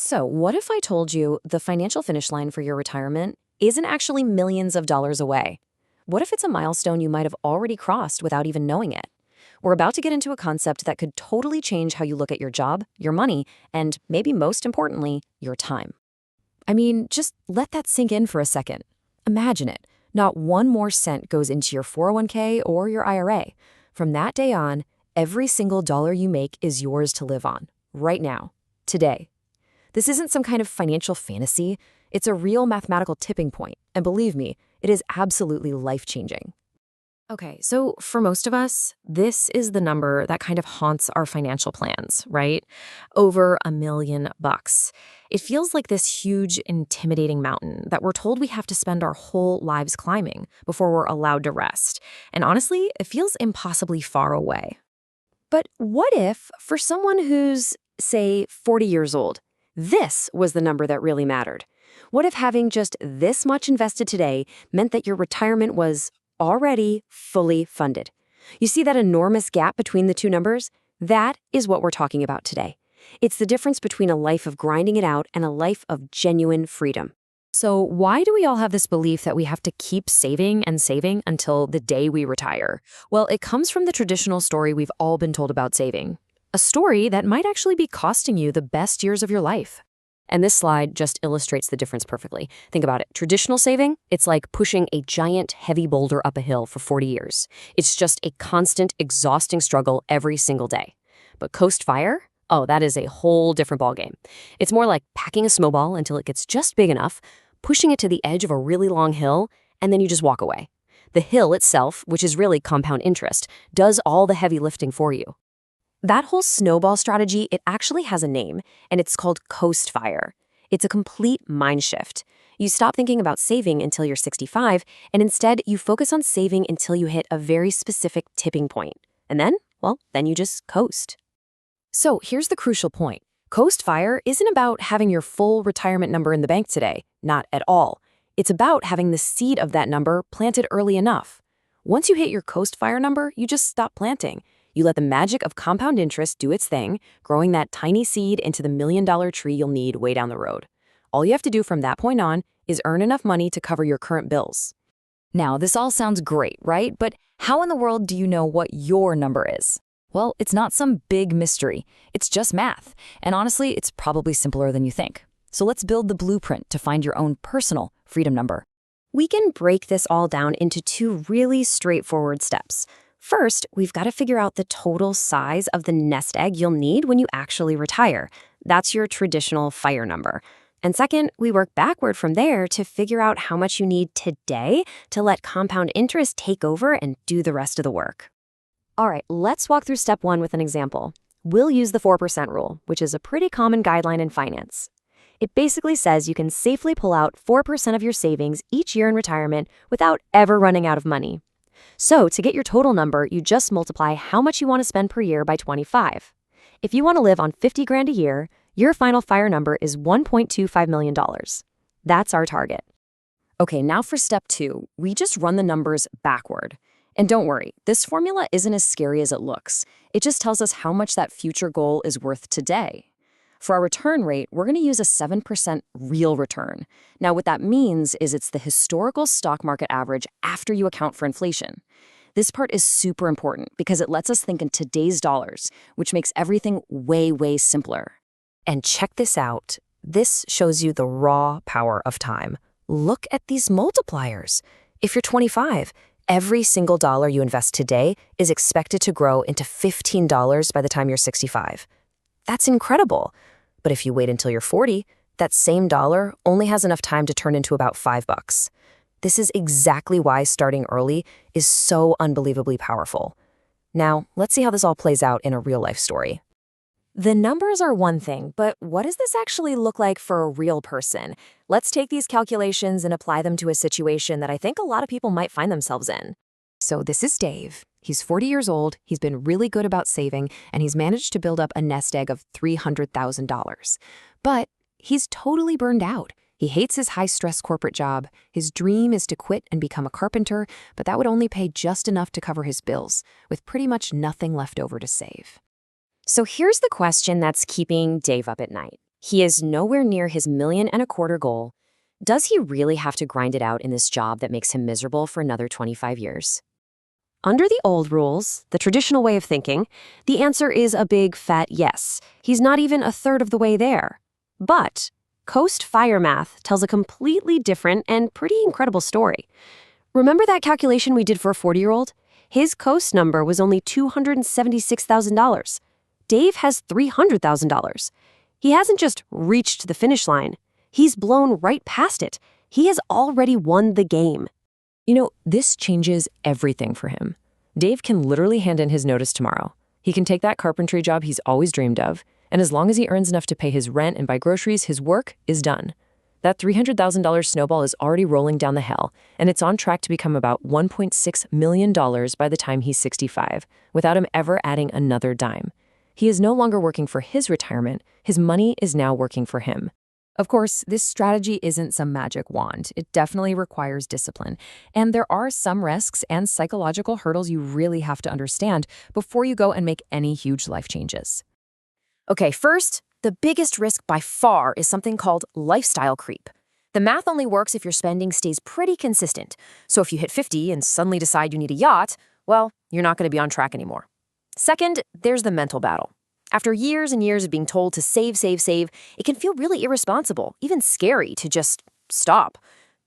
So, what if I told you the financial finish line for your retirement isn't actually millions of dollars away? What if it's a milestone you might have already crossed without even knowing it? We're about to get into a concept that could totally change how you look at your job, your money, and maybe most importantly, your time. I mean, just let that sink in for a second. Imagine it. Not one more cent goes into your 401k or your IRA. From that day on, every single dollar you make is yours to live on, right now, today. This isn't some kind of financial fantasy. It's a real mathematical tipping point, and believe me, it is absolutely life-changing. Okay, so for most of us, this is the number that kind of haunts our financial plans, right? Over $1 million. It feels like this huge, intimidating mountain that we're told we have to spend our whole lives climbing before we're allowed to rest. And honestly, it feels impossibly far away. But what if, for someone who's, say, 40 years old, this was the number that really mattered? What if having just this much invested today meant that your retirement was already fully funded? You see that enormous gap between the two numbers? That is what we're talking about today. It's the difference between a life of grinding it out and a life of genuine freedom. So why do we all have this belief that we have to keep saving and saving until the day we retire? Well, it comes from the traditional story we've all been told about saving. A story that might actually be costing you the best years of your life. And this slide just illustrates the difference perfectly. Think about it. Traditional saving, it's like pushing a giant, heavy boulder up a hill for 40 years. It's just a constant, exhausting struggle every single day. But Coast Fire? Oh, that is a whole different ballgame. It's more like packing a snowball until it gets just big enough, pushing it to the edge of a really long hill, and then you just walk away. The hill itself, which is really compound interest, does all the heavy lifting for you. That whole snowball strategy, it actually has a name, and it's called Coast Fire. It's a complete mind shift. You stop thinking about saving until you're 65, and instead you focus on saving until you hit a very specific tipping point. And then, well, then you just coast. So here's the crucial point. Coast Fire isn't about having your full retirement number in the bank today. Not at all. It's about having the seed of that number planted early enough. Once you hit your Coast Fire number, you just stop planting. You let the magic of compound interest do its thing, growing that tiny seed into the million-dollar tree you'll need way down the road. All you have to do from that point on is earn enough money to cover your current bills. Now, this all sounds great, right? But how in the world do you know what your number is? Well, it's not some big mystery. It's just math. And honestly, it's probably simpler than you think. So let's build the blueprint to find your own personal freedom number. We can break this all down into two really straightforward steps. First, we've got to figure out the total size of the nest egg you'll need when you actually retire. That's your traditional FIRE number. And second, we work backward from there to figure out how much you need today to let compound interest take over and do the rest of the work. All right, let's walk through step one with an example. We'll use the 4% rule, which is a pretty common guideline in finance. It basically says you can safely pull out 4% of your savings each year in retirement without ever running out of money. So to get your total number, you just multiply how much you want to spend per year by 25. If you want to live on 50 grand a year, your final FIRE number is $1.25 million. That's our target. Okay, now for step two, we just run the numbers backward. And don't worry, this formula isn't as scary as it looks. It just tells us how much that future goal is worth today. For our return rate, we're going to use a 7% real return. Now, what that means is it's the historical stock market average after you account for inflation. This part is super important because it lets us think in today's dollars, which makes everything way, way simpler. And check this out. This shows you the raw power of time. Look at these multipliers. If you're 25, every single dollar you invest today is expected to grow into $15 by the time you're 65. That's incredible. But if you wait until you're 40, that same dollar only has enough time to turn into about $5. This is exactly why starting early is so unbelievably powerful. Now, let's see how this all plays out in a real-life story. The numbers are one thing, but what does this actually look like for a real person? Let's take these calculations and apply them to a situation that I think a lot of people might find themselves in. So this is Dave. He's 40 years old, he's been really good about saving, and he's managed to build up a nest egg of $300,000. But he's totally burned out. He hates his high-stress corporate job. His dream is to quit and become a carpenter, but that would only pay just enough to cover his bills, with pretty much nothing left over to save. So here's the question that's keeping Dave up at night. He is nowhere near his $1.25 million goal. Does he really have to grind it out in this job that makes him miserable for another 25 years? Under the old rules, the traditional way of thinking, the answer is a big fat yes. He's not even a third of the way there. But Coast Fire Math tells a completely different and pretty incredible story. Remember that calculation we did for a 40-year-old? His Coast number was only $276,000. Dave has $300,000. He hasn't just reached the finish line. He's blown right past it. He has already won the game. This changes everything for him. Dave can literally hand in his notice tomorrow. He can take that carpentry job he's always dreamed of, and as long as he earns enough to pay his rent and buy groceries, his work is done. That $300,000 snowball is already rolling down the hill, and it's on track to become about $1.6 million by the time he's 65, without him ever adding another dime. He is no longer working for his retirement. His money is now working for him. Of course, this strategy isn't some magic wand. It definitely requires discipline. And there are some risks and psychological hurdles you really have to understand before you go and make any huge life changes. Okay, first, the biggest risk by far is something called lifestyle creep. The math only works if your spending stays pretty consistent. So if you hit 50 and suddenly decide you need a yacht, well, you're not going to be on track anymore. Second, there's the mental battle. After years and years of being told to save, it can feel really irresponsible, even scary to just stop.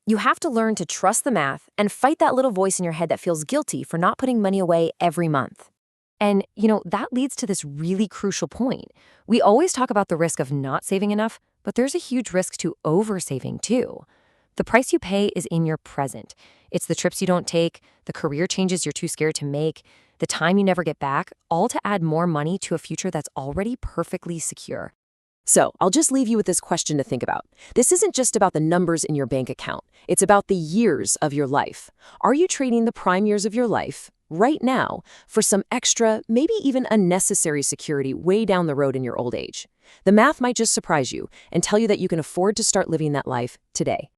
You have to learn to trust the math and fight that little voice in your head that feels guilty for not putting money away every month. And, that leads to this really crucial point. We always talk about the risk of not saving enough, but there's a huge risk to oversaving too. The price you pay is in your present. It's the trips you don't take, the career changes you're too scared to make, the time you never get back, all to add more money to a future that's already perfectly secure. So I'll just leave you with this question to think about. This isn't just about the numbers in your bank account. It's about the years of your life. Are you trading the prime years of your life right now for some extra, maybe even unnecessary security way down the road in your old age? The math might just surprise you and tell you that you can afford to start living that life today.